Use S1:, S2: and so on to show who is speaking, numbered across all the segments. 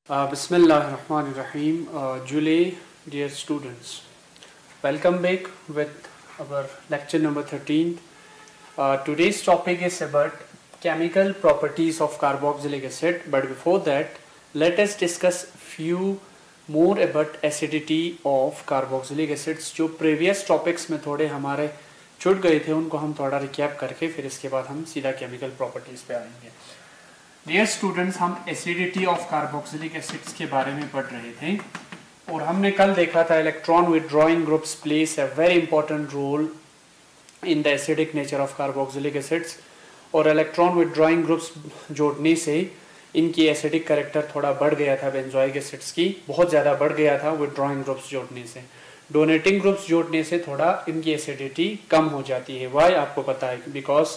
S1: Bismillahirrahmanirrahim. Julie, dear students, welcome back with our lecture number 13. Today's topic is about chemical properties of carboxylic acid. But before that, let us discuss few more about acidity of carboxylic acids. जो previous topics में थोड़े हमारे छूट गए थे उनको हम थोड़ा recap करके फिर इसके बाद हम सीधा chemical properties पे आएंगे. डियर स्टूडेंट्स, हम एसिडिटी ऑफ कार्बोक्सिलिक एसिड्स के बारे में पढ़ रहे थे और हमने कल देखा था electron withdrawing groups place a very important role in the acidic nature of carboxylic acids. और इलेक्ट्रॉन विथड्रॉइंग ग्रुप्स जोड़ने से इनकी एसिडिक कैरेक्टर थोड़ा बढ़ गया था. बेंजोइक एसिड्स की बहुत ज़्यादा बढ़ गया था विथड्रॉइंग ग्रुप्स जोड़ने से. डोनेटिंग ग्रुप्स जोड़ने से थोड़ा इनकी एसिडिटी कम हो जाती है. वाई आपको पता है, बिकॉज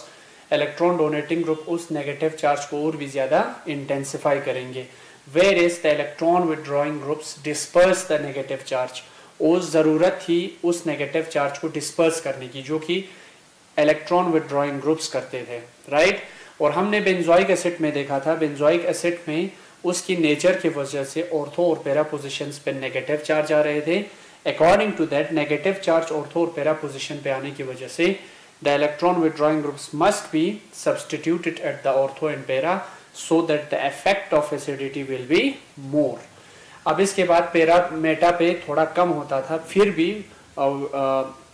S1: इलेक्ट्रॉन डोनेटिंग ग्रुप उस नेगेटिव चार्ज को और भी ज़्यादा इंटेंसिफाई करेंगे. Where is the electron withdrawing groups disperse the negative charge. उस ज़रूरत थी उस नेगेटिव चार्ज को डिस्पर्स करने की जो कि इलेक्ट्रॉन विथड्रॉइंग ग्रुप्स करते थे, राइट. और हमने बेंजोइक एसिड में देखा था, बेंजोइक एसिड में उसकी नेचर की वजह से ऑर्थो और पैरा पोजिशन पे नेगेटिव चार्ज आ रहे थे. According to that negative charge ortho और पैरा पोजिशन पे आने की वजह से the electron withdrawing groups must be substituted at the ortho and para so that the effect of acidity will be more. अब इसके बाद पैरा मेटा पे थोड़ा कम होता था, फिर भी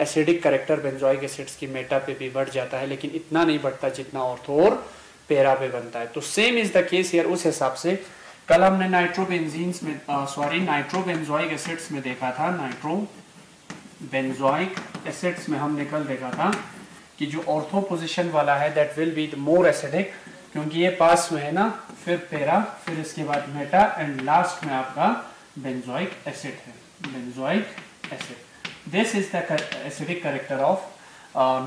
S1: एसिडिक करेक्टर बेंजोइक एसिड्स की मेटा पे भी बढ़ जाता है, लेकिन इतना नहीं बढ़ता जितना ऑर्थो और पैरा पे बनता है. तो same is the case here. उस हिसाब से कल हमने नाइट्रोबेंजीन्स में नाइट्रोबेंजोइक एसिड्स में देखा था. नाइट्रोबेंजोइक एसिड्स में हमने कल देखा था कि जो ऑर्थो पोजीशन वाला है that will be more acidic, क्योंकि ये पास में है ना, फिर पैरा, फिर इसके बाद मेटा एंड लास्ट में आपका बेंजोइक एसिड है. Benzoic acid, this is the acidic character of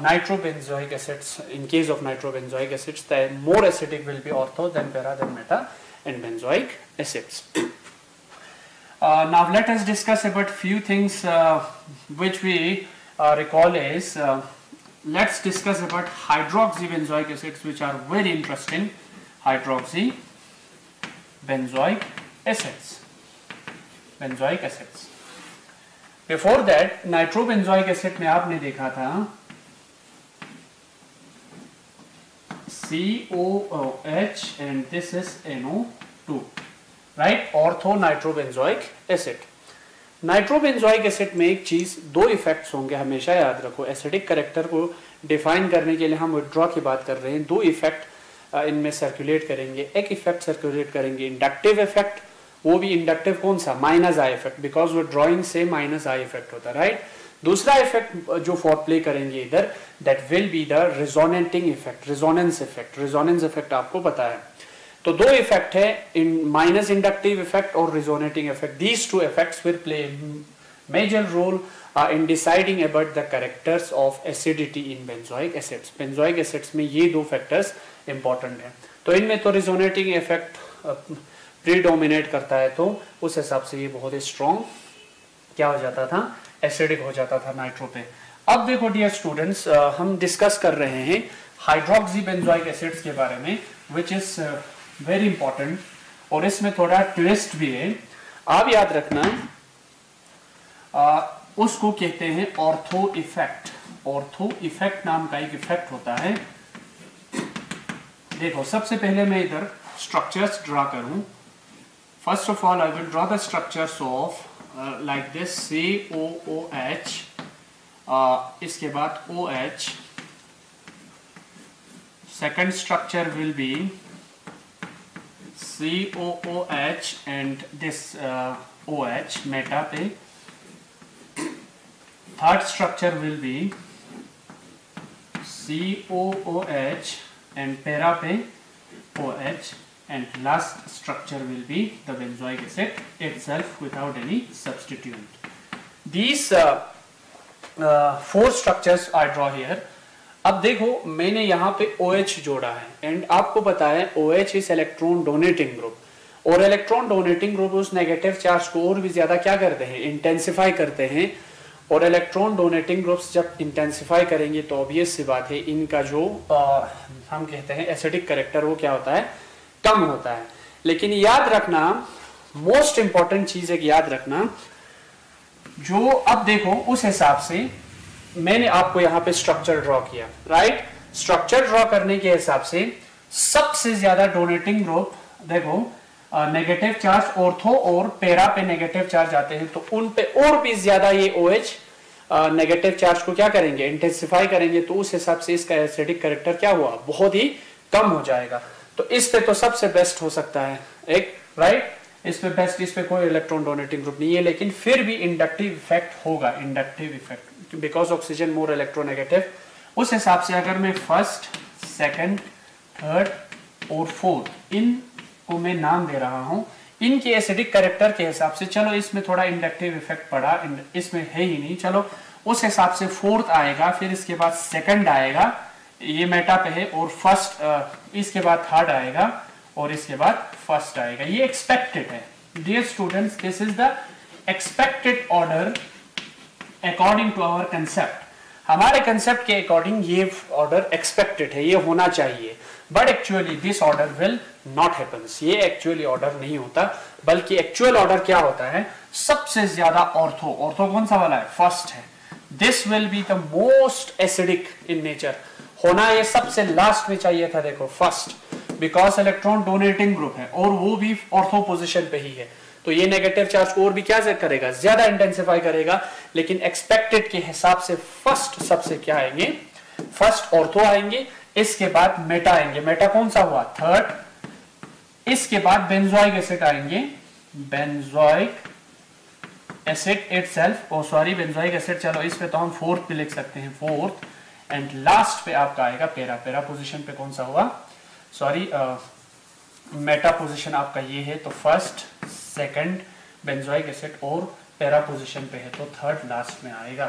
S1: nitrobenzoic acids. In case of nitrobenzoic acids the more acidic will be ortho then para then meta and benzoic acids. Now let us discuss about few things which we recall as let's discuss about hydroxybenzoic acids, which are very interesting. Hydroxybenzoic acids. Benzoic acids. Before that, nitrobenzoic acid में आपने देखा था COOH and this is NO2, right? Ortho nitrobenzoic acid. Nitrobenzoic acid में एक चीज, दो effects होंगे, हमेशा याद रखो. एसिडिक कैरेक्टर को डिफाइन करने के लिए हम विथड्रॉ की बात कर रहे हैं. दो इफेक्ट इनमें सर्कुलेट करेंगे. एक इफेक्ट सर्कुलेट करेंगे इंडक्टिव इफेक्ट, वो भी इंडक्टिव कौन सा, minus I effect, because withdrawing से माइनस आई इफेक्ट होता है, राइट. दूसरा इफेक्ट जो फॉर प्ले करेंगे इधर, that will be the resonating effect, resonance effect. Resonance effect आपको पता है. तो दो इफेक्ट है, इन माइनस इंडक्टिव इफेक्ट और resonating effect. These two effects will play major role in deciding about the characters of acidity in benzoic acids. benzoic acids में ये दो फैक्टर्स इंपॉर्टेंट हैं. तो इनमें तो रिजोनेटिंग इफेक्ट प्रीडोमिनेट करता है, तो उस हिसाब से ये बहुत ही स्ट्रॉन्ग क्या हो जाता था, एसिडिक हो जाता था नाइट्रो पे. अब देखो डियर स्टूडेंट्स, हम डिस्कस कर रहे हैं हाइड्रोक्सी बेंजोइक एसिड्स के बारे में, विच इज वेरी इंपॉर्टेंट. और इसमें थोड़ा ट्विस्ट भी है, आप याद रखना. उसको कहते हैं ऑर्थो इफेक्ट. ऑर्थो इफेक्ट नाम का एक इफेक्ट होता है. देखो, सबसे पहले मैं इधर स्ट्रक्चर्स ड्रा करूं. First of all I will draw the structures of like this COOH, इसके बाद OH. Second structure will be COOH and this OH Meta पे. Third structure will be COOH and para पे OH, and last structure will be the benzoic acid itself without any substituent. These four structures I draw here. अब देखो, मैंने यहाँ पे OH जोड़ा है and आपको पता है OH is electron donating group, और इलेक्ट्रॉन डोनेटिंग ग्रुप उस नेगेटिव चार्ज को और भी ज्यादा क्या करते हैं, इंटेंसिफाई करते हैं. और इलेक्ट्रॉन डोनेटिंग ग्रुप्स जब इंटेंसिफाई करेंगे तो ऑब्वियस सी बात है इनका जो हम कहते हैं एसिडिक कैरेक्टर वो क्या होता है, कम होता है. लेकिन याद रखना मोस्ट इंपॉर्टेंट चीज एक याद रखना, जो अब देखो उस हिसाब से मैंने आपको यहां पे स्ट्रक्चर ड्रॉ किया, राइट। स्ट्रक्चर ड्रॉ करने के हिसाब से सबसे ज्यादा डोनेटिंग ग्रुप देखो नेगेटिव चार्ज ऑर्थो और पैरा पे नेगेटिव चार्ज आते हैं, तो उन पे और भी ज्यादा ये OH नेगेटिव चार्ज को क्या करेंगे, इंटेंसिफाई करेंगे, तो उस हिसाब से इसका एसिडिक कैरेक्टर क्या हुआ, बहुत ही कम हो जाएगा। तो इस पे तो सबसे बेस्ट हो सकता है एक, राइट, इस पे बेस्ट, इस पे कोई इलेक्ट्रॉन डोनेटिंग ग्रुप नहीं है, लेकिन फिर भी इंडक्टिव इफेक्ट होगा, inductive effect, because oxygen more electronegative. उस हिसाब से अगर मैं फर्स्ट, सेकंड, थर्ड और फोर्थ इनको मैं नाम दे रहा हूं, इनके एसिडिक कैरेक्टर के हिसाब से, चलो इसमें थोड़ा इंडक्टिव इफेक्ट पड़ा, इसमें है ही नहीं, चलो उस हिसाब से फोर्थ आएगा, फिर इसके बाद सेकंड आएगा, ये मेटा पे है, और फर्स्ट, इसके बाद थर्ड आएगा, और इसके बाद फर्स्ट आएगा। ये एक्सपेक्टेड है dear students, this is the expected order according to our concept. हमारे कंसेप्ट के अकॉर्डिंग ये ऑर्डर एक्सपेक्टेड है, ये होना चाहिए, but actually this order will not happens. ये एक्चुअली ऑर्डर नहीं होता, बल्कि एक्चुअल ऑर्डर क्या होता है, सबसे ज्यादा ऑर्थो, ऑर्थो कौन सा वाला है, फर्स्ट है, this will be the most acidic in nature. होना ये सबसे लास्ट में चाहिए था, देखो first, because electron donating group है और वो भी ऑर्थो पोजिशन पे ही है, तो ये नेगेटिव चार्ज को और भी क्या करेगा, ज्यादा इंटेंसिफाई करेगा। लेकिन एक्सपेक्टेड के हिसाब से फर्स्ट सबसे क्या आएंगे, फर्स्ट ऑर्थो आएंगे, इसके बाद मेटा आएंगे, मेटा कौन सा हुआ, थर्ड, इसके बाद बेंजोइक एसिड आएंगे, बेंजोइक एसिड इटसेल्फ, ओ सॉरी बेंजोइक एसिड, चलो इस पे तो हम फोर्थ पे लिख सकते हैं, फोर्थ, एंड लास्ट पे आपका आएगा पैरा। पैरा पोजीशन पे कौन सा हुआ, सॉरी मेटा पोजीशन आपका ये है, तो फर्स्ट, सेकंड बेंजोइक एसिड और पैरा पोजीशन पे है, तो थर्ड लास्ट में आएगा।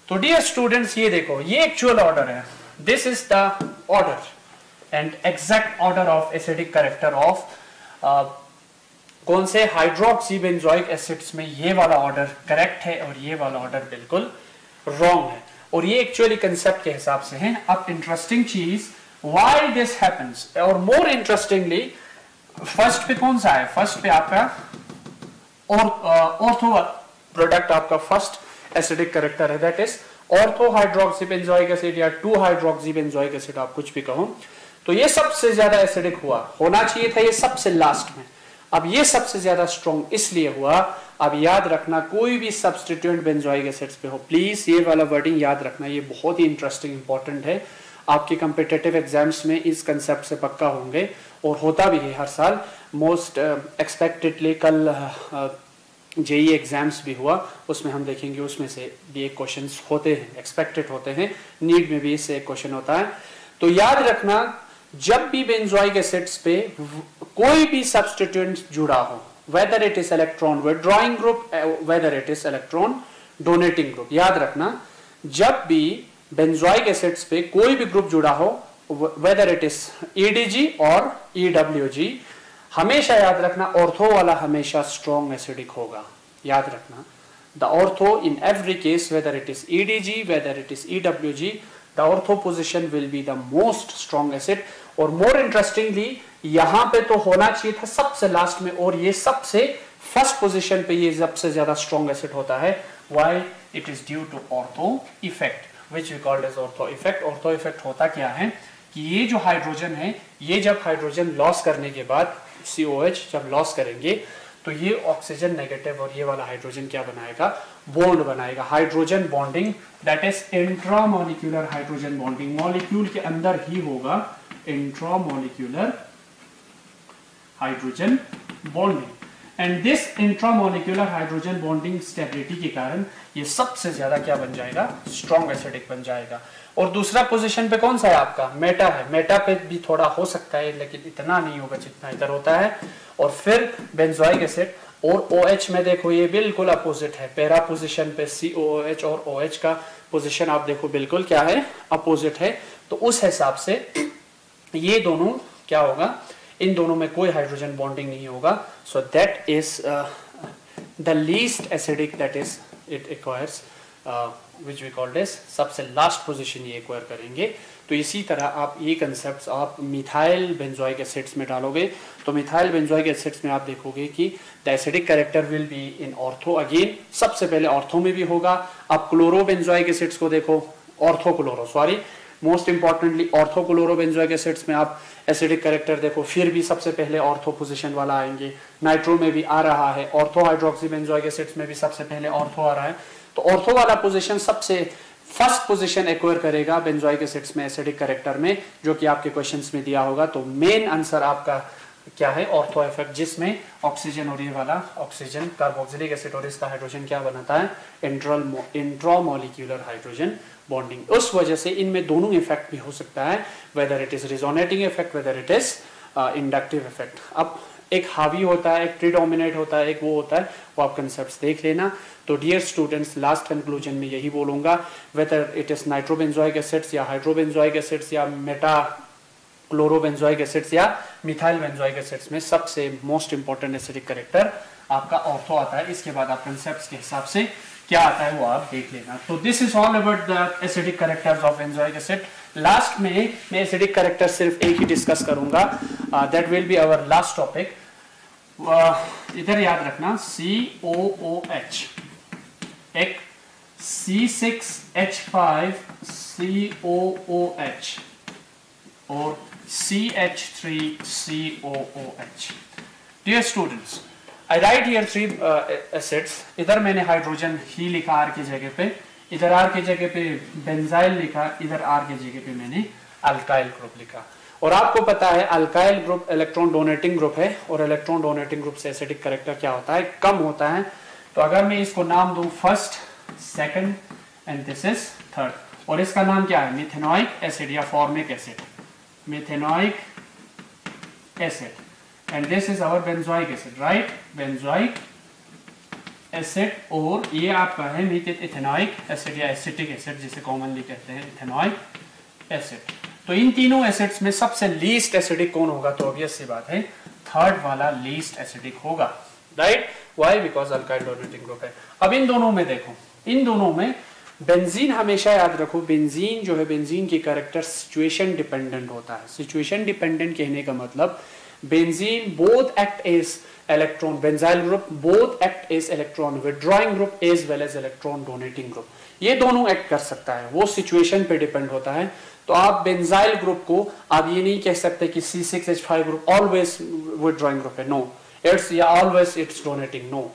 S1: तो डियर स्टूडेंट्स ये देखो, ये एक्चुअल ऑर्डर है, this is the order and exact order of acidic character of कौन से हाइड्रोक्सी बेंजोइक एसिड्स में ये वाला ऑर्डर करेक्ट है और ये वाला ऑर्डर बिल्कुल रॉन्ग है, और ये एक्चुअली कंसेप्ट के हिसाब से है। अब इंटरेस्टिंग चीज, why this happens, और मोर इंटरेस्टिंगली फर्स्ट पे कौन सा है, फर्स्ट पे आपका ऑर्थो प्रोडक्ट आपका फर्स्ट एसिडिक कैरेक्टर है, that is ortho hydroxy benzoic acid या 2 हाइड्रोक्सी बेंजोइक एसिड, आप कुछ भी कहो, तो ये सबसे ज्यादा एसिडिक हुआ, होना चाहिए था ये सबसे लास्ट में, अब ये सबसे ज्यादा स्ट्रॉन्ग इसलिए हुआ। अब याद रखना, कोई भी सब्स्टिट्यूएंट बेंजोइक एसिड्स पे हो, प्लीज ये वाला वर्डिंग याद रखना, ये बहुत ही इंटरेस्टिंग इंपॉर्टेंट है, आपके कम्पिटिटिव एग्जाम्स में इस कंसेप्ट से पक्का होंगे, और होता भी है हर साल, मोस्ट एक्सपेक्टेडली। कल जेई एग्जाम्स भी हुआ, उसमें हम देखेंगे, उसमें से भी एक क्वेश्चन होते हैं, एक्सपेक्टेड होते हैं, नीट में भी इससे एक क्वेश्चन होता है। तो याद रखना, जब भी बेंजोइक एसिड्स पे कोई भी सब्स्टिट्यूएंट जुड़ा हो, whether it is electron withdrawing group, whether it is electron donating group, याद रखना जब भी बेंजोइक एसिड्स पे कोई भी ग्रुप जुड़ा हो, वेदर इट इज EDG और EWG, हमेशा याद रखना ऑर्थो वाला हमेशा स्ट्रॉन्ग एसिडिक होगा, याद रखना। The ortho in every case, whether it is EDG, whether it is EWG, the ortho position will be the most strong acid. और मोर इंटरेस्टिंगली यहां पे तो होना चाहिए था सबसे लास्ट में, और ये सबसे फर्स्ट पोजिशन पे ये सबसे ज्यादा स्ट्रॉन्ग एसिड होता है। Why? It is due to ortho effect, which we called as ortho effect। Ortho effect होता क्या है कि ये जो हाइड्रोजन है, ये जब हाइड्रोजन लॉस करने के बाद COH जब लॉस करेंगे, तो ये ऑक्सीजन नेगेटिव और ये वाला हाइड्रोजन क्या बनाएगा, बॉन्ड बनाएगा, hydrogen bonding, that is intramolecular hydrogen bonding, molecule के अंदर ही होगा intramolecular hydrogen bonding. And this intramolecular hydrogen bonding stability के कारण ये सबसे ज्यादा क्या बन जाएगा, स्ट्रॉन्ग एसिडिक बन जाएगा। और दूसरा पोजीशन पे कौन सा है आपका, मेटा है, मेटा पे भी थोड़ा हो सकता है, लेकिन इतना नहीं होगा जितना इधर होता है। और फिर बेंजोइक एसिड और OH में देखो ये बिल्कुल अपोजिट है, पैरा पोजीशन पे COOH और OH का पोजीशन आप देखो बिल्कुल क्या है, अपोजिट है। तो उस हिसाब से ये दोनों क्या होगा, इन दोनों में कोई हाइड्रोजन बॉन्डिंग नहीं होगा। So that is the least acidic, that is it acquires which we called as सबसे लास्ट पोजीशन ये एक्वायर करेंगे। तो इसी तरह आप ये कंसेप्ट आप मिथाइल बेंजोइक एसिड्स में डालोगे तो मिथाइल बेंजोइक एसिड्स में आप देखोगे कि the acidic character will be in ortho, again सबसे पहले ऑर्थो में भी होगा। आप क्लोरो बेंजोइक एसिड्स को देखो, ortho chloro sorry most importantly ortho chloro benzoic acids में आप एसिडिक कैरेक्टर देखो, फिर भी सबसे पहले ऑर्थो पोजीशन वाला आएंगे। नाइट्रो में भी आ रहा है, ऑर्थो हाइड्रोक्सी बेंजोइक एसिड्स में भी सबसे पहले ऑर्थो आ रहा है। तो ऑर्थो वाला पोजीशन सबसे फर्स्ट पोजीशन एक्वायर करेगा बेंजोइक एसिड्स में एसिडिक कैरेक्टर में, जो कि आपके क्वेश्चंस में दिया होगा। तो मेन आंसर आपका क्या है, ऑर्थो इफेक्ट, जिसमें ऑक्सीजन और ये वाला ऑक्सीजन कार्बोक्सिलिक एसिड और इसका हाइड्रोजन क्या बनाता है, इंट्रामोलिक्यूलर हाइड्रोजन बॉन्डिंग। उस वजह से इनमें दोनों इफेक्ट भी हो सकता है, whether it is resonating effect, whether it is inductive effect. अब एक हावी होता है, एक प्रीडोमिनेट होता है, एक वो होता है, वो आप कंसेप्ट देख लेना। तो डियर स्टूडेंट्स, लास्ट कंक्लूजन में यही बोलूंगा, whether it is nitrobenzoic acids या हाइड्रोबेंजोइक एसिड्स या मेटा क्लोरोबेंजोइक एसिड्स या मिथाइल बेंजोइक एसिड्स में सबसे मोस्ट इंपॉर्टेंट एसिडिक कैरेक्टर आपका ऑर्थो आता है। इसके बाद आप कंसेप्ट्स के हिसाब से क्या आता है वो आप देख लेना। तो this is all about the acidic characters of benzoic acid. Last में मैं एसिडिक कैरेक्टर सिर्फ एक ही डिस्कस करूंगा, that will be our last topic. इधर याद रखना COOH, एक C6H5COOH और CH3COOH। Dear students, I write here three acids. इधर मैंने हाइड्रोजन ही लिखा R की जगह पे, इधर R की जगह पे बेंजाइल लिखा, इधर R की जगह पे मैंने अल्काइल ग्रुप लिखा। और आपको पता है alkyl group electron donating group है, और इलेक्ट्रॉन डोनेटिंग ग्रुप से एसिडिक कैरेक्टर क्या होता है, कम होता है। तो अगर मैं इसको नाम दूं first, second and this is third, और इसका नाम क्या है, मिथेनोइक एसिड या formic acid, methanoic acid, and this is our benzoic acid, right, benzoic acid. और ये आपका है इथेनोइक एसिड या एसिटिक एसिड जिसे कॉमनली कहते हैं इथेनोइक एसिड। तो इन तीनों एसिड्स में सबसे लीस्ट एसिडिक कौन होगा, तो ऑब्वियस सी बात है थर्ड वाला लीस्ट एसिडिक होगा, right, why, because alkyl donating group है। अब इन दोनों में देखो, इन दोनों में बेंजीन, हमेशा याद रखो बेंजीन जो है, बेंजीन की कैरेक्टर सिचुएशन डिपेंडेंट होता है। सिचुएशन डिपेंडेंट कहने का मतलब benzene both act as electron, benzyl group both act as electron withdrawing group as well as electron donating group, ये दोनों एक्ट कर सकता है, वो सिचुएशन पे डिपेंड होता है। तो आप बेंजाइल ग्रुप को आप ये नहीं कह सकते कि C6H5 group always withdrawing group है, नो, इट्स या always it's donating, no,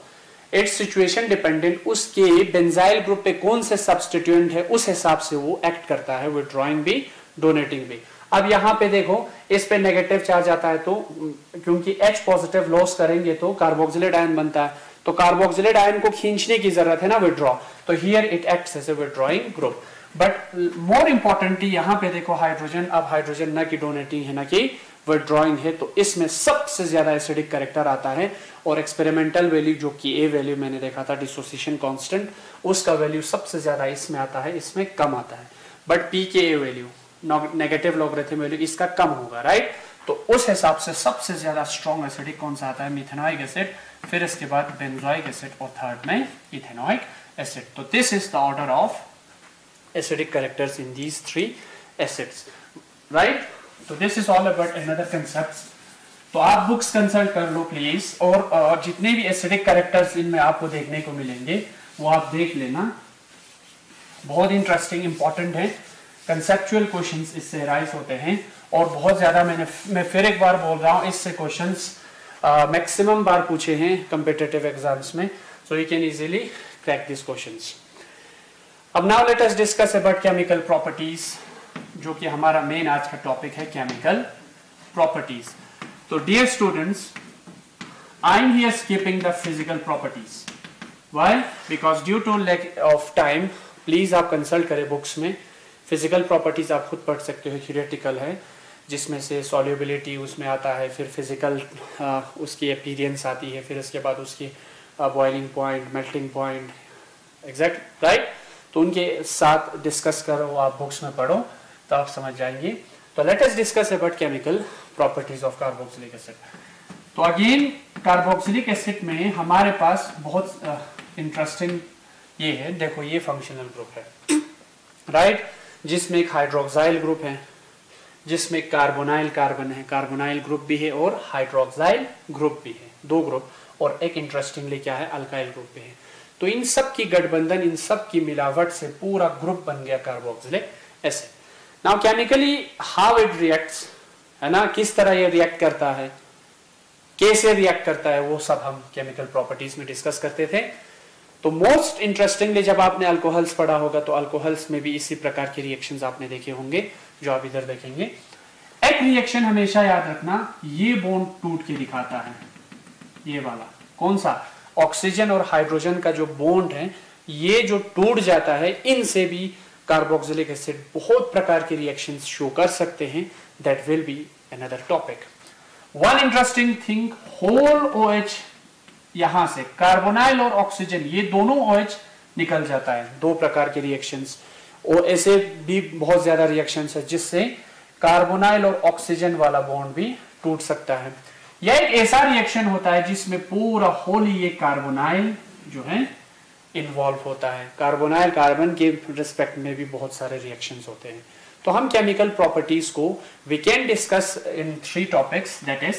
S1: it's situation dependent. उसके बेंजाइल ग्रुप पे कौन से सब्स्टिट्यूएंट है उस हिसाब से वो एक्ट करता है, विथड्रॉइंग भी डोनेटिंग भी। अब यहाँ पे देखो, इस पे नेगेटिव चार्ज आता है, तो क्योंकि H पॉजिटिव लॉस करेंगे तो कार्बोक्सिलेट आयन बनता है, तो कार्बोक्सिलेट आयन को खींचने की जरूरत है ना, विथड्रॉ, तो here it acts as a withdrawing group. But more importantly यहाँ पे देखो हाइड्रोजन, अब हाइड्रोजन ना कि डोनेटिंग है ना कि विथड्रॉइंग है, तो इसमें सबसे ज्यादा एसिडिक कैरेक्टर आता है। और एक्सपेरिमेंटल वैल्यू जो कि ए वैल्यू मैंने देखा था डिसोसिएशन कांस्टेंट, उसका वैल्यू सबसे ज्यादा इसमें आता है, इसमें कम आता है। बट पी के ए वैल्यू नेगेटिव लॉगरिथम वैल्यू इसका कम होगा, राइट। तो उस हिसाब से सबसे ज्यादा स्ट्रॉन्ग एसिडिक कौन सा आता है, मिथेनोइक एसिड, फिर इसके बाद बेंजोइक एसिड और थर्ड में इथेनोइक एसिड। तो this is the order of acidic characters in these three acids, right? So this is all about another concepts. तो आप बुक्स कंसल्ट कर लो प्लीज, और जितने भी एसिडिक कैरेक्टर्स इनमें आपको देखने को मिलेंगे वो आप देख लेना, बहुत इंटरेस्टिंग इंपॉर्टेंट है, कंसेप्चुअल क्वेश्चंस इससे राइज होते हैं। और बहुत ज्यादा मैं फिर एक बार बोल रहा हूँ, इससे क्वेश्चंस मैक्सिमम बार पूछे हैं कम्पिटिटिव एग्जाम्स में, so you can easily crack this questions. अब now let us discuss about chemical properties, जो कि हमारा मेन आज का टॉपिक है, केमिकल प्रॉपर्टीज। तो dear students, I am here skipping the physical properties, why, because due to lack of time, please आप consult करें बुक्स में। फिजिकल प्रॉपर्टीज आप खुद पढ़ सकते हो, थियोरेटिकल है, जिसमें से सॉल्युबिलिटी उसमें आता है, फिर फिजिकल उसकी अपीयरेंस आती है, फिर उसके बाद उसकी boiling point, melting point, exact, right. तो उनके साथ डिस्कस करो, आप बुक्स में पढ़ो तो आप समझ जाएंगे। तो late us discuss about chemical properties of carboxylic acid. तो अगेन कार्बोक्सिलिक एसिड में हमारे पास बहुत इंटरेस्टिंग ये है, देखो ये फंक्शनल ग्रुप है, राइट, जिसमें एक हाइड्रोक्साइल ग्रुप है, जिसमें कार्बोनाइल कार्बन है, कार्बोनाइल ग्रुप भी है और हाइड्रोक्साइल ग्रुप भी है, दो ग्रुप, और एक इंटरेस्टिंगली क्या है, अल्काइल ग्रुप भी है। तो इन सब की गठबंधन, इन सब की मिलावट से पूरा ग्रुप बन गया carboxylic acid. Now chemically how it reacts, है ना, किस तरह ये रिएक्ट करता है, कैसे रिएक्ट करता है, वो सब हम केमिकल प्रॉपर्टीज में डिस्कस करते थे। तो मोस्ट इंटरेस्टिंगली जब आपने अल्कोहल्स पढ़ा होगा तो अल्कोहल्स में भी इसी प्रकार के रिएक्शंस आपने देखे होंगे जो आप इधर देखेंगे। एक रिएक्शन हमेशा याद रखना, ये बॉन्ड टूट के दिखाता है, ये वाला कौन सा, ऑक्सीजन और हाइड्रोजन का जो बॉन्ड है ये जो टूट जाता है, इनसे भी कार्बोक्सिलिक एसिड बहुत प्रकार के रिएक्शंस शो कर सकते हैं। That will be another topic. One interesting thing, whole OH यहां से कार्बोनाइल और ऑक्सीजन ये दोनों OH निकल जाता है, दो प्रकार के रिएक्शंस, और ऐसे भी बहुत ज्यादा रिएक्शंस है जिससे कार्बोनाइल और ऑक्सीजन वाला बॉन्ड भी टूट सकता है। यह एक ऐसा रिएक्शन होता है जिसमें पूरा होल ये कार्बोनाइल जो है इन्वॉल्व होता है। कार्बोनाइल कार्बन के रिस्पेक्ट में भी बहुत सारे रिएक्शंस होते हैं। तो हम केमिकल प्रॉपर्टीज को we can discuss in 3 topics, that is,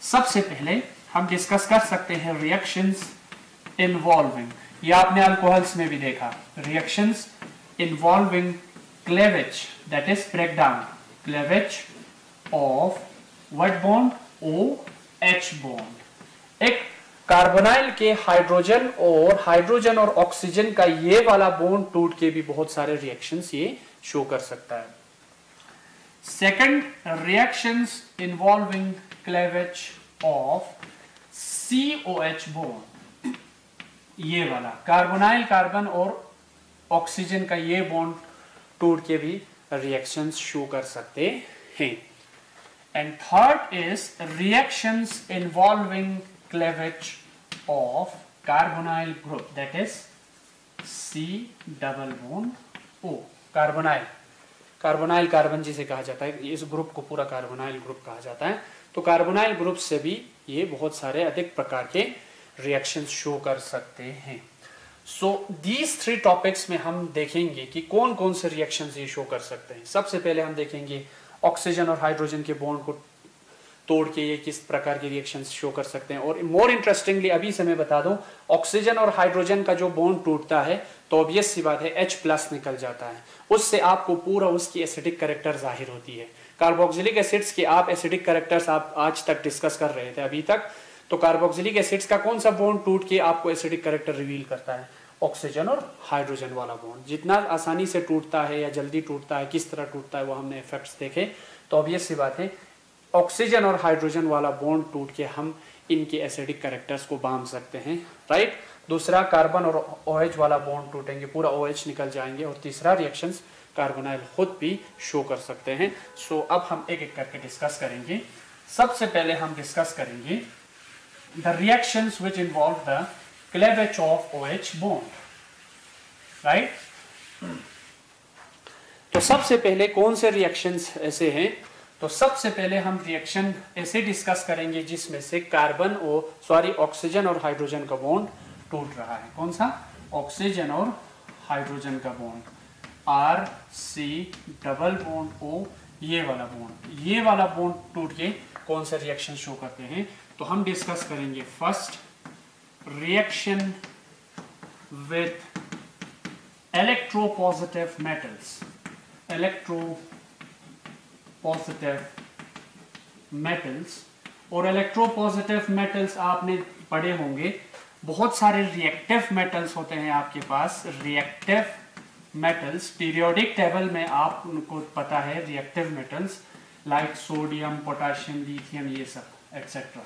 S1: सबसे पहले हम डिस्कस कर सकते हैं रिएक्शंस इन्वॉल्विंग, ये आपने अल्कोहल्स में भी देखा, reactions involving cleavage, that is breakdown, cleavage of what bond, OH bond. एक कार्बोनाइल के हाइड्रोजन और ऑक्सीजन का ये वाला बॉन्ड टूट के भी बहुत सारे रिएक्शंस ये शो कर सकता है। Second, reactions involving cleavage of COH bond, ये वाला कार्बोनाइल कार्बन और ऑक्सीजन का ये बॉन्ड टूट के भी रिएक्शंस शो कर सकते हैं। And third is reactions involving cleavage of carbonyl group, that is C double bond O, carbonyl carbon जिसे कहा जाता है, इस ग्रुप को पूरा कार्बोनाइल ग्रुप कहा जाता है। तो कार्बोनाइल ग्रुप से भी ये बहुत सारे अधिक प्रकार के रिएक्शंस शो कर सकते हैं। सो दीज 3 टॉपिक्स में हम देखेंगे कि कौन कौन से रिएक्शंस ये शो कर सकते हैं। सबसे पहले हम देखेंगे ऑक्सीजन और हाइड्रोजन के बॉन्ड को तोड़ के ये किस प्रकार के रिएक्शंस शो कर सकते हैं। और मोर इंटरेस्टिंगली अभी से मैं बता दूं, ऑक्सीजन और हाइड्रोजन का जो बॉन्ड टूटता है तो ऑब्वियस सी बात है H+ निकल जाता है, उससे आपको पूरा उसकी एसिडिक कैरेक्टर जाहिर होती है। कार्बोक्सिलिक एसिड्स के आप एसिडिक कैरेक्टर्स आप आज तक डिस्कस कर रहे थे अभी तक, तो कार्बोक्सिलिक एसिड्स का कौन सा बॉन्ड टूट के आपको एसिडिक कैरेक्टर रिवील करता है, ऑक्सीजन और हाइड्रोजन वाला बॉन्ड। जितना आसानी से टूटता है या जल्दी टूटता है, किस तरह टूटता है, वो हमने इफेक्ट्स देखे। तो ऑब्वियस सी बात है ऑक्सीजन और हाइड्रोजन वाला बॉन्ड टूट के हम इनके एसिडिक कैरेक्टर्स को बांध सकते हैं, राइट। दूसरा, कार्बन और OH वाला बॉन्ड टूटेंगे, पूरा OH निकल जाएंगे। और तीसरा, रिएक्शंस कार्बोनाइल खुद भी शो कर सकते हैं। सो अब हम एक एक करके डिस्कस करेंगे। सबसे पहले हम डिस्कस करेंगे the reactions which involve the cleavage of OH bond, right. तो सबसे पहले कौन से रिएक्शंस ऐसे हैं, तो सबसे पहले हम रिएक्शन ऐसे डिस्कस करेंगे जिसमें से ऑक्सीजन और हाइड्रोजन का बॉन्ड टूट रहा है। कौन सा, ऑक्सीजन और हाइड्रोजन का bond, RC double bond O, ये वाला बॉन्ड टूट के कौन से रिएक्शन शो करते हैं। तो हम डिस्कस करेंगे first, reaction with electropositive metals, और इलेक्ट्रोपॉजिटिव मेटल्स आपने पढ़े होंगे, बहुत सारे रिएक्टिव मेटल्स होते हैं आपके पास। रिएक्टिव मेटल्स पीरियोडिक टेबल में आपको पता है, reactive metals like sodium, potassium, lithium, ये सब एक्सेट्रा,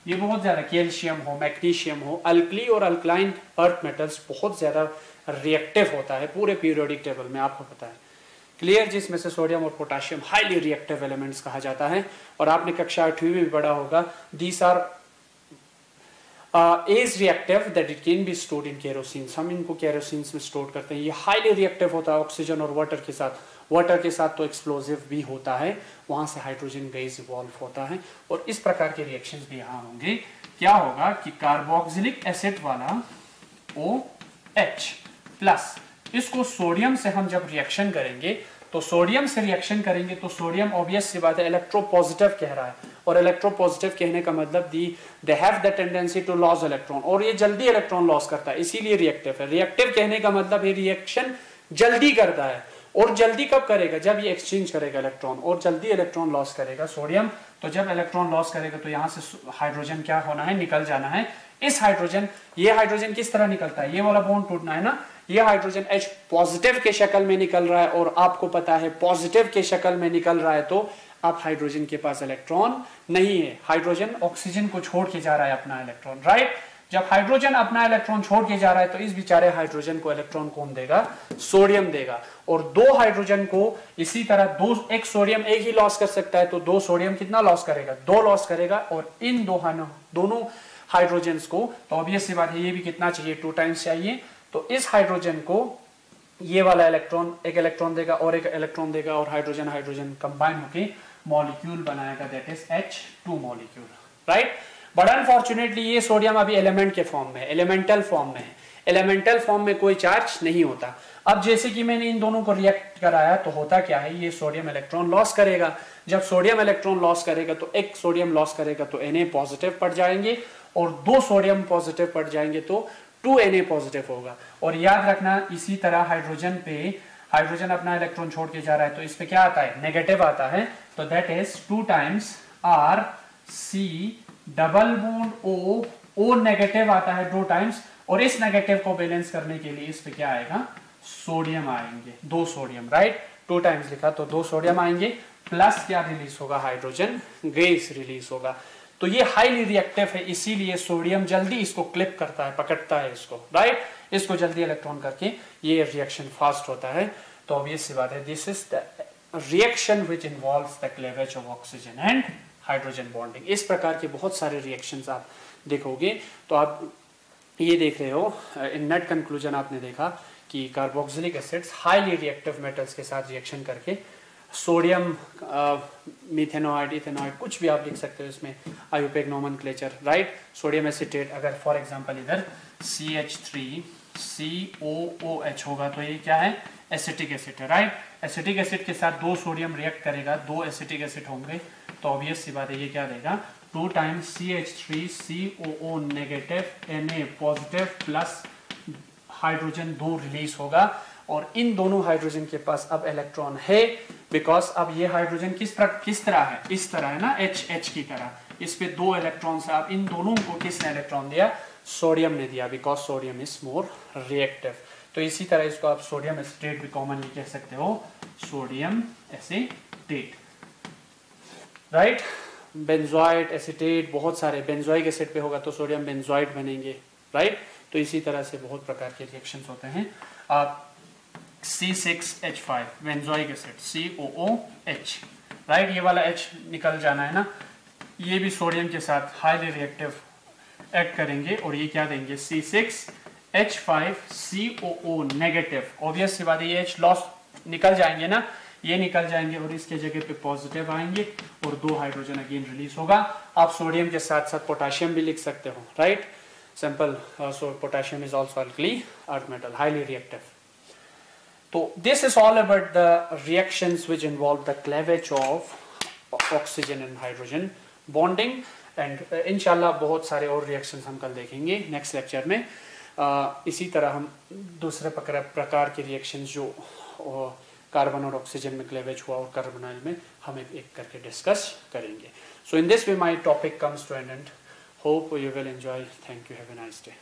S1: ये बहुत ज्यादा, कैल्शियम हो, मैग्नीशियम हो, अल्कली और अल्कलाइन अर्थ मेटल्स बहुत ज्यादा रिएक्टिव होता है पूरे पीरियोडिक टेबल में, आपको पता है, क्लियर। जिसमें से सोडियम और पोटेशियम हाईली रिएक्टिव एलिमेंट्स कहा जाता है। और आपने कक्षा 8वीं में भी पढ़ा होगा, these are is reactive that it can be stored in kerosene, हम इनको केरोसिन में स्टोर करते हैं। ये हाईली रिएक्टिव होता है ऑक्सीजन और वाटर के साथ तो एक्सप्लोजिव भी होता है, वहां से हाइड्रोजन गैस इवॉल्व होता है। और इस प्रकार के रिएक्शंस भी यहाँ होंगे। क्या होगा कि कार्बोक्सिलिक एसिड वाला O H प्लस, इसको सोडियम से हम जब रिएक्शन करेंगे तो सोडियम से रिएक्शन करेंगे तो सोडियम ऑब्वियस सी बात है इलेक्ट्रोपॉजिटिव कह रहा है, और इलेक्ट्रोपॉजिटिव कहने का मतलब they have the tendency to loss electron, और ये जल्दी इलेक्ट्रॉन लॉस करता है, इसीलिए रिएक्टिव है। रिएक्टिव कहने का मतलब ये रिएक्शन जल्दी करता है, और जल्दी कब करेगा, जब ये एक्सचेंज करेगा इलेक्ट्रॉन, और जल्दी इलेक्ट्रॉन लॉस करेगा सोडियम। तो जब इलेक्ट्रॉन लॉस करेगा तो यहाँ से हाइड्रोजन क्या होना है, निकल जाना है। इस हाइड्रोजन, ये हाइड्रोजन किस तरह निकलता है, ये वाला बॉन्ड टूटना है ना, ये हाइड्रोजन H पॉजिटिव के शक्ल में निकल रहा है, और आपको पता है पॉजिटिव के शक्ल में निकल रहा है, तो अब हाइड्रोजन के पास इलेक्ट्रॉन नहीं है, हाइड्रोजन ऑक्सीजन को छोड़ के जा रहा है अपना इलेक्ट्रॉन, राइट। जब हाइड्रोजन अपना इलेक्ट्रॉन छोड़ के जा रहा है तो इस बेचारे हाइड्रोजन को इलेक्ट्रॉन कौन देगा, सोडियम देगा। और दो हाइड्रोजन को इसी तरह एक सोडियम एक ही लॉस कर सकता है, तो दो सोडियम कितना लॉस करेगा, दो लॉस करेगा, और इन दोनों हाइड्रोजन्स को, तो ऑब्वियस सी बात है ये भी कितना चाहिए, 2 टाइम्स चाहिए। तो इस हाइड्रोजन को ये वाला इलेक्ट्रॉन एक इलेक्ट्रॉन देगा और एक इलेक्ट्रॉन देगा, और हाइड्रोजन हाइड्रोजन कंबाइन होके मॉलिक्यूल बनाएगा, that is H2 molecule, right. But unfortunately ये सोडियम अभी एलिमेंट के फॉर्म में है, एलिमेंटल फॉर्म में है, एलिमेंटल फॉर्म में कोई चार्ज नहीं होता। अब जैसे कि मैंने इन दोनों को रिएक्ट कराया तो होता क्या है, ये सोडियम इलेक्ट्रॉन लॉस करेगा। जब सोडियम इलेक्ट्रॉन लॉस करेगा तो एक सोडियम लॉस करेगा तो Na पॉजिटिव पड़ जाएंगे, और दो सोडियम पॉजिटिव पड़ जाएंगे तो 2Na पॉजिटिव होगा। और याद रखना इसी तरह हाइड्रोजन पे, हाइड्रोजन अपना इलेक्ट्रॉन छोड़ के जा रहा है तो इस पे क्या आता है, नेगेटिव आता है, तो that is 2 times RC double bond O negative आता है 2 टाइम्स, और इस नेगेटिव को बैलेंस करने के लिए इस पे क्या आएगा, सोडियम आएंगे, 2 सोडियम, राइट। 2 टाइम्स लिखा तो 2 सोडियम आएंगे, प्लस क्या रिलीज होगा, हाइड्रोजन गैस रिलीज होगा। तो ये हाईली रिएक्टिव है, इसीलिए सोडियम जल्दी इसको क्लिप करता है, पकड़ता है इसको, राइट। इसको जल्दी इलेक्ट्रॉन करके ये रिएक्शन फास्ट होता है। तो ऑब्वियस सी बात है, this is the reaction which involves the cleavage of oxygen and hydrogen bonding. इस प्रकार के बहुत सारे रिएक्शंस आप देखोगे। तो आप ये देख रहे हो, इन नेट कंक्लूजन आपने देखा कि carboxylic acids highly reactive metals के साथ रिएक्शन करके सोडियम, मिथेनॉइड, इथेनॉइड, कुछ भी आप लिख सकते हो इसमें, IUPAC nomenclature, right. Sodium acetate, अगर फॉर एग्जांपल इधर CH3COOH होगा तो ये क्या है, एसिटिक एसिड है, राइट। एसिटिक एसिड के साथ 2 सोडियम रिएक्ट करेगा, 2 एसिटिक एसिड होंगे, तो ऑब्वियस सी बात है ये क्या देगा, 2 times CH3COO negative Na positive plus hydrogen 2 release होगा, और इन दोनों हाइड्रोजन के पास अब इलेक्ट्रॉन है, बिकॉज अब ये हाइड्रोजन किस तरह है, इस तरह है ना, H की तरह, इस पे 2 इलेक्ट्रॉन है। अब इन दोनों को किसने इलेक्ट्रॉन दिया, सोडियम ने दिया, because sodium is more reactive. तो इसी तरह इसको आप सोडियम एसीटेट भी कॉमनली कह सकते हो, sodium acetate, right. Benzoid acetate, बहुत सारे, बेंजोइक एसिड पे होगा तो सोडियम बेंजोइड बनेंगे, राइट। तो इसी तरह से बहुत प्रकार के रिएक्शंस होते हैं। आप C6H5 benzoic acid, COOH, right, ये वाला H निकल जाना है ना, ये भी सोडियम के साथ हाईली रिएक्टिव एक्ट करेंगे, और ये क्या देंगे, C6H5COO नेगेटिव। ऑब्वियस सी बात है ये H लॉस निकल जाएंगे ना, ये निकल जाएंगे, और इसके जगह पे पॉजिटिव आएंगे, और 2 हाइड्रोजन अगेन रिलीज होगा। आप सोडियम के साथ साथ पोटाशियम भी लिख सकते हो, right. Simple, so potassium is also alkali earth metal, highly reactive. So this is all about the reactions which involve the cleavage of oxygen and hydrogen bonding, and इंशाल्लाह बहुत सारे और reactions हम कल देखेंगे नेक्स्ट लेक्चर में। इसी तरह हम दूसरे प्रकार के reactions जो कार्बन और ऑक्सीजन में क्लेवेज हुआ और कार्बोनाइल में हम एक करके डिस्कस करेंगे। So in this way my topic comes to an end. Hope you will enjoy. Thank you. Have a nice day.